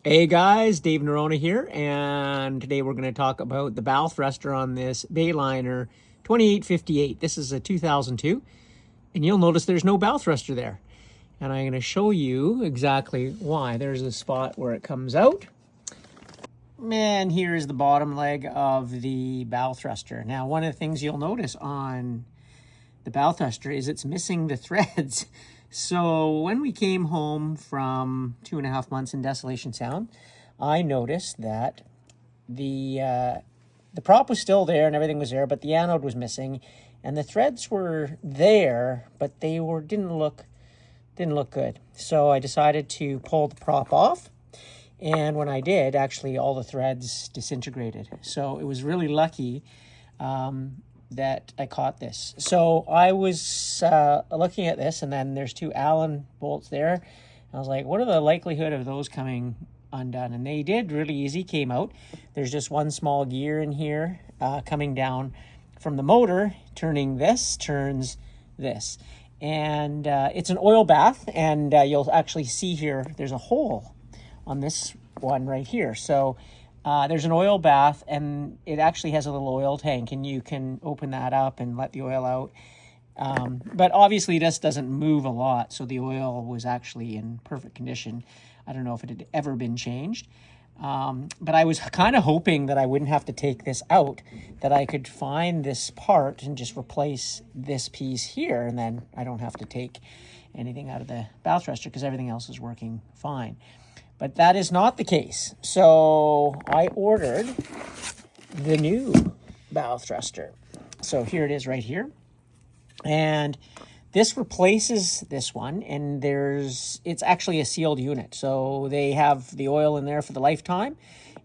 Hey guys, Dave Norona here, and today we're going to talk about the bow thruster on this Bayliner 2858. This is a 2002, and you'll notice there's no bow thruster there. And I'm going to show you exactly why. There's a spot where it comes out. And here's the bottom leg of the bow thruster. Now, one of the things you'll notice on the bow thruster is it's missing the threads. So when we came home from 2.5 months in Desolation Sound, I noticed that the prop was still there and everything was there, but the anode was missing, and the threads were there, but they didn't look good. So I decided to pull the prop off, and when I did, actually all the threads disintegrated. So it was really lucky that I caught this. So I was looking at this, and then there's 2 Allen bolts there. I was like, what are the likelihood of those coming undone? And they did really easy, came out. There's just one small gear in here coming down from the motor, turning this, turns this. And it's an oil bath, and you'll actually see here, there's a hole on this one right here. So there's an oil bath, and it actually has a little oil tank, and you can open that up and let the oil out. But obviously this doesn't move a lot, so the oil was actually in perfect condition. I don't know if it had ever been changed. But I was kind of hoping that I wouldn't have to take this out, that I could find this part and just replace this piece here, and then I don't have to take anything out of the bow thruster because everything else is working fine. But that is not the case. So I ordered the new bow thruster. So here it is right here. And this replaces this one, and it's actually a sealed unit. So they have the oil in there for the lifetime.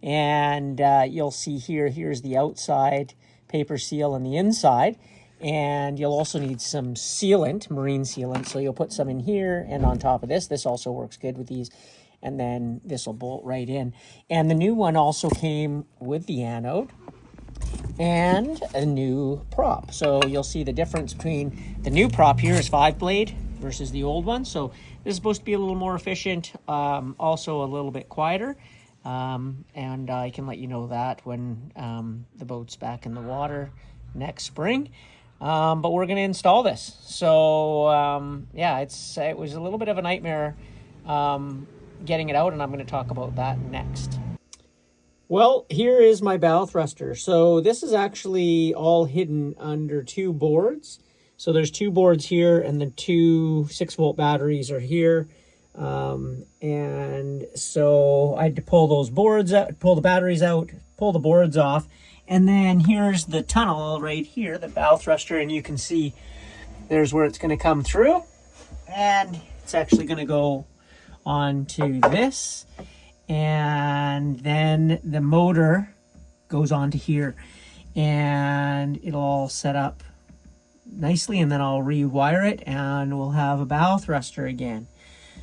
And you'll see here's the outside paper seal on the inside. And you'll also need some sealant, marine sealant. So you'll put some in here and on top of this. This also works good with these. And then this will bolt right in. And the new one also came with the anode and a new prop. So you'll see the difference between the new prop here is 5-blade versus the old one. So this is supposed to be a little more efficient, also a little bit quieter. And I can let you know that when the boat's back in the water next spring. But we're going to install this. So yeah, it was a little bit of a nightmare getting it out, and I'm going to talk about that next. Well, here is my bow thruster. So this is actually all hidden under 2 boards. So there's 2 boards here, and the 2 6-volt batteries are here. And so I had to pull those boards out, pull the batteries out, pull the boards off. And then here's the tunnel right here, the bow thruster, and you can see there's where it's going to come through. And it's actually going to go onto this, and then the motor goes onto here, and it'll all set up nicely, and then I'll rewire it, and we'll have a bow thruster again.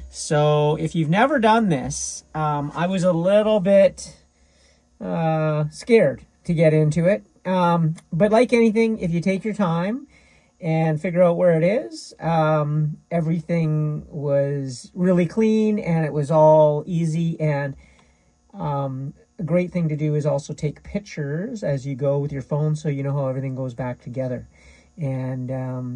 So if you've never done this, I was a little bit scared to get into it, but like anything, if you take your time and figure out where it is, everything was really clean, and it was all easy. And a great thing to do is also take pictures as you go with your phone, so you know how everything goes back together. And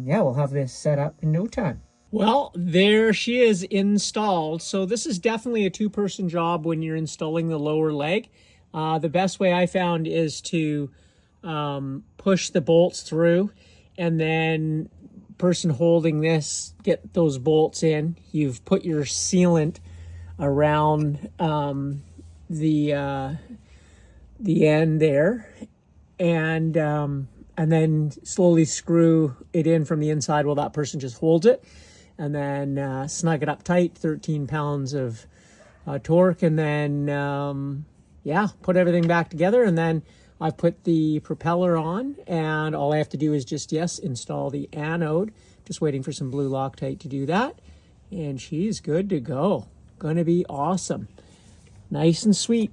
yeah, we'll have this set up in no time. Well, there she is installed. So this is definitely a 2-person job when you're installing the lower leg. The best way I found is to push the bolts through, and then person holding this, get those bolts in. You've put your sealant around the end there, and then slowly screw it in from the inside while that person just holds it, and then snug it up tight, 13 pounds of torque, and then yeah, put everything back together. And then I've put the propeller on, and all I have to do is just, install the anode. Just waiting for some blue Loctite to do that. And she's good to go. Gonna be awesome. Nice and sweet.